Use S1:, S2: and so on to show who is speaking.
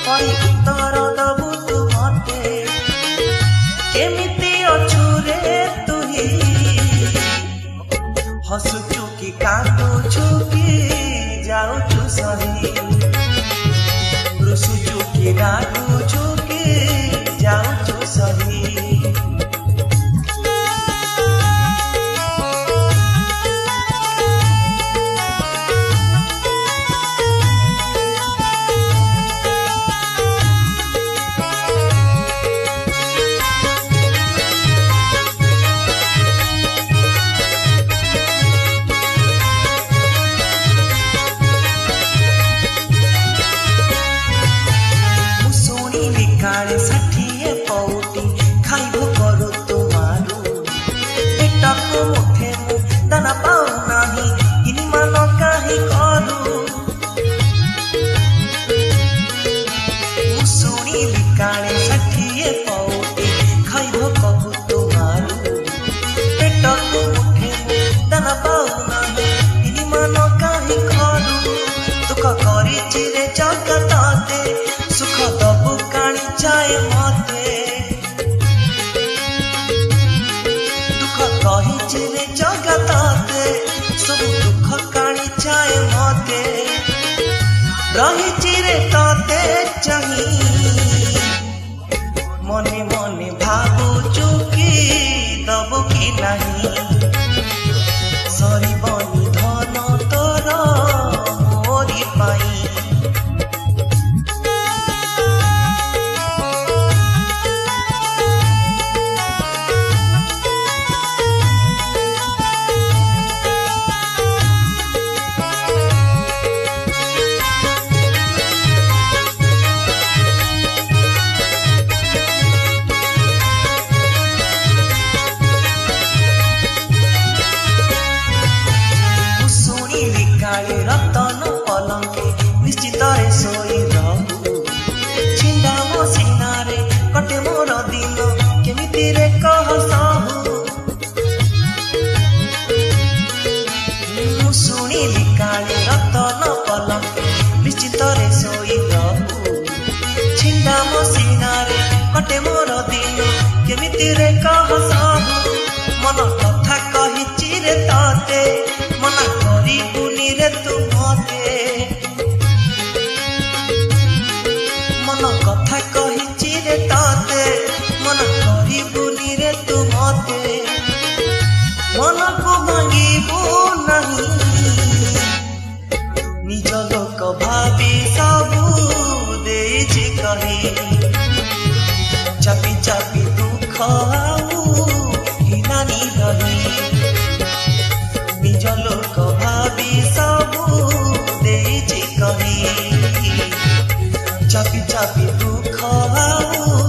S1: कई उत्तर दबु तू मते केमिति अछु रे तुही हसुचु कि कांदुचु कि जाउचु सही रुसुचु कि रागुचु कि जाउचु सही काले षाठिए पौटी खाइब करू तुमारू पेटको मुठे मु दाना पाऊ नाही इनी मान काहे करू मु सुनिली काले षाठिए पौटी खाइब करू तुमारू पेटको मुठे मु दाना पाऊ नाही इनी मान काहे करू दुख करिछि रे जगताते सुख दबु काणी चाहे मते दुख कहिछि रे जगताते सब दुख काणी चाहे मते रहिछि रे तते चाही मने मने भाबुचु कि दबु कि नाही सरिबनी धन तोर मोरी पाई काले रतन पलंके निश्चित रे सोई रहू छिंडा मो सिनारे कटे मोर दिन केमिति रे कह सहू मु सुनिली काले रतन पलंके निश्चित रे सोई रहू छिंडा मो सिनारे कटे मोर दिन केमिति रे कह सहू मन कथा कहिछि रे तते मना करी गुनी रे तू मते मन कथा कहिछि रे तते मना करी गुनी रे तू मते मन को भांगिबु नहीं निज लोक भाबी सबु देछि कही चापी चापी दुख आउ हिनानी रही निज लोक भाबी सबु देछि कही चापी चापी दुख आउ